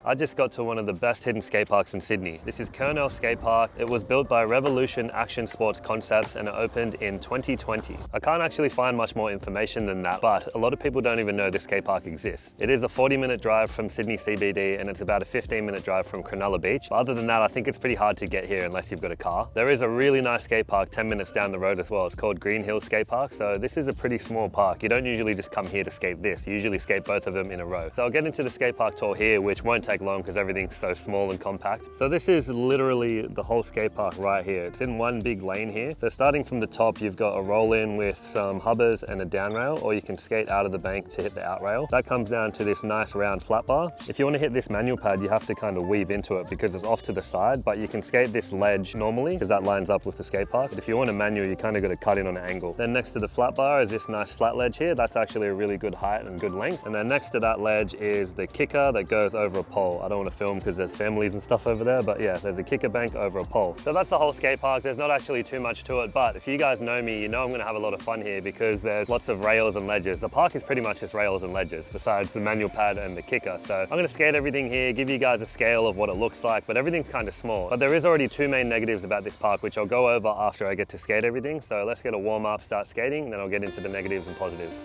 I just got to one of the best hidden skate parks in Sydney. This is Kurnell Skatepark. It was built by Revolution Action Sports Concepts and it opened in 2020. I can't actually find much more information than that, but a lot of people don't even know this skate park exists. It is a 40-minute drive from Sydney CBD and it's about a 15-minute drive from Cronulla Beach. But other than that, I think it's pretty hard to get here unless you've got a car. There is a really nice skate park 10 minutes down the road as well. It's called Kurnell Skatepark. So this is a pretty small park. You don't usually just come here to skate this. You usually skate both of them in a row. So I'll get into the skate park tour here, which won't take long because everything's so small and compact. So this is literally the whole skate park right here. It's in one big lane here. So starting from the top, you've got a roll in with some hubbers and a down rail, or you can skate out of the bank to hit the out rail. That comes down to this nice round flat bar. If you want to hit this manual pad, you have to kind of weave into it because it's off to the side, but you can skate this ledge normally because that lines up with the skate park. But if you want a manual, you kind of got to cut in on an angle. Then next to the flat bar is this nice flat ledge here. That's actually a really good height and good length. And then next to that ledge is the kicker that goes over a pole. I don't want to film because there's families and stuff over there, but yeah, there's a kicker bank over a pole. So that's the whole skate park. There's not actually too much to it, but if you guys know me, you know I'm going to have a lot of fun here because there's lots of rails and ledges. The park is pretty much just rails and ledges besides the manual pad and the kicker. So I'm going to skate everything here, give you guys a scale of what it looks like, but everything's kind of small. But there is already two main negatives about this park, which I'll go over after I get to skate everything. So let's get a warm up, start skating, and then I'll get into the negatives and positives.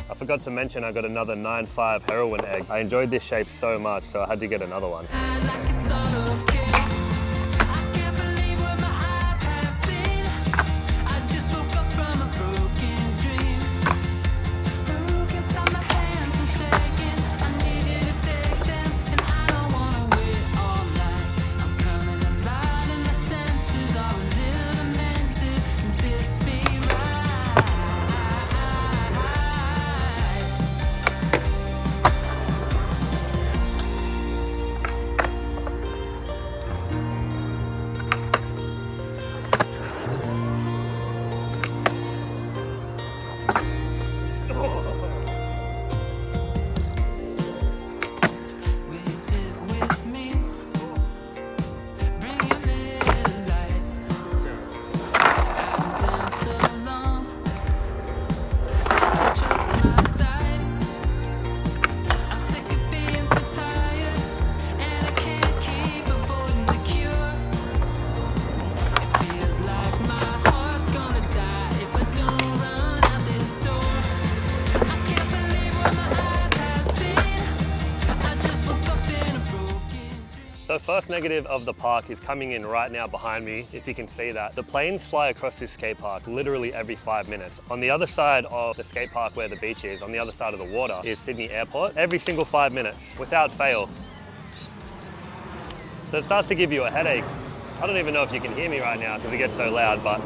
I forgot to mention I got another 9.5 heroin egg. I enjoyed this shape so much, so I had to get another one. So first negative of the park is coming in right now behind me, if you can see that. The planes fly across this skate park literally every 5 minutes. On the other side of the skate park where the beach is, on the other side of the water, is Sydney Airport. Every single 5 minutes, without fail. So it starts to give you a headache. I don't even know if you can hear me right now because it gets so loud, but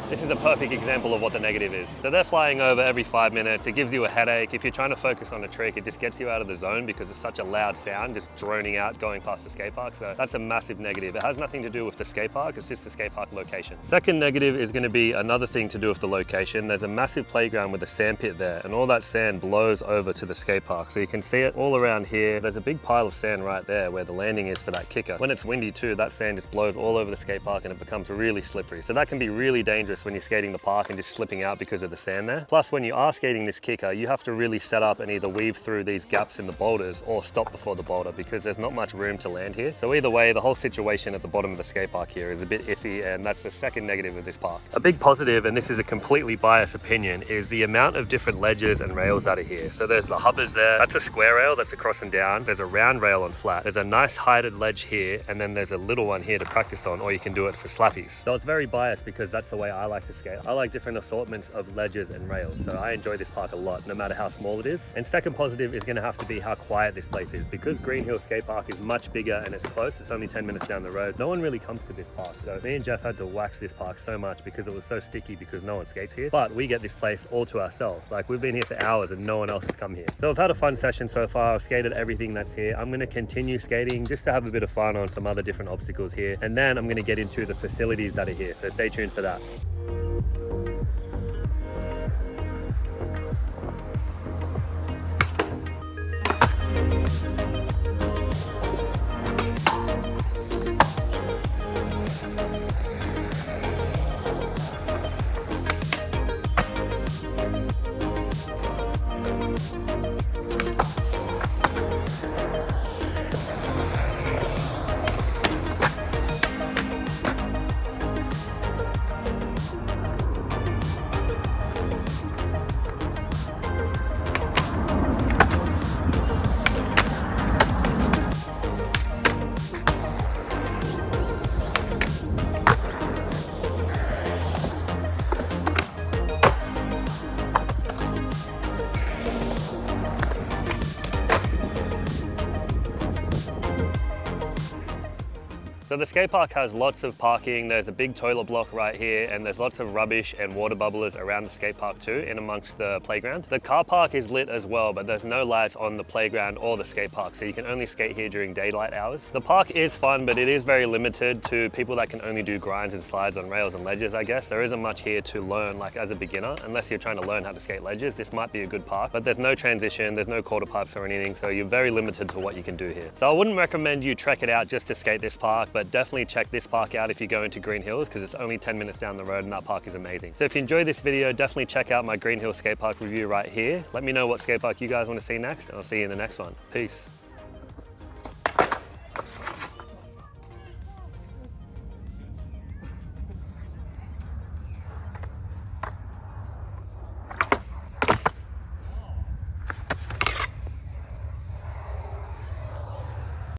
this is a perfect example of what the negative is. So they're flying over every 5 minutes. It gives you a headache. If you're trying to focus on a trick, it just gets you out of the zone because it's such a loud sound just droning out going past the skate park. So that's a massive negative. It has nothing to do with the skate park. It's just the skate park location. Second negative is going to be another thing to do with the location. There's a massive playground with a sand pit there and all that sand blows over to the skate park. So you can see it all around here. There's a big pile of sand right there where the landing is for that kicker. When it's windy too, that sand just blows all over the skate park and it becomes really slippery. So that can be really dangerous when you're skating the park and just slipping out because of the sand there. Plus, when you are skating this kicker, you have to really set up and either weave through these gaps in the boulders or stop before the boulder because there's not much room to land here. So either way, the whole situation at the bottom of the skate park here is a bit iffy, and that's the second negative of this park. A big positive, and this is a completely biased opinion, is the amount of different ledges and rails that are here. So there's the hubbers there. That's a square rail that's across and down. There's a round rail on flat. There's a nice heighted ledge here, and then there's a little one here to practice on, or you can do it for slappies. So it's very biased because that's the way I I like to skate. I like different assortments of ledges and rails, so I enjoy this park a lot, no matter how small it is. And second positive is going to have to be how quiet this place is. Because Green Hill Skatepark is much bigger and it's close, it's only 10 minutes down the road, no one really comes to this park. So me and Jeff had to wax this park so much because it was so sticky because no one skates here. But we get this place all to ourselves. Like, we've been here for hours and no one else has come here. So I've had a fun session so far. I've skated everything that's here. I'm going to continue skating just to have a bit of fun on some other different obstacles here. And then I'm going to get into the facilities that are here. So stay tuned for that. So the skate park has lots of parking. There's a big toilet block right here, and there's lots of rubbish and water bubblers around the skate park too, in amongst the playground. The car park is lit as well, but there's no lights on the playground or the skate park, so you can only skate here during daylight hours. The park is fun, but it is very limited to people that can only do grinds and slides on rails and ledges, I guess. There isn't much here to learn, like as a beginner, unless you're trying to learn how to skate ledges. This might be a good park, but there's no transition, there's no quarter pipes or anything, so you're very limited to what you can do here. So I wouldn't recommend you trek it out just to skate this park, but definitely check this park out if you go into Green Hills, because it's only 10 minutes down the road and that park is amazing. So if you enjoyed this video, definitely check out my Green Hill Skate Park review right here. Let me know what skate park you guys want to see next, and I'll see you in the next one. Peace.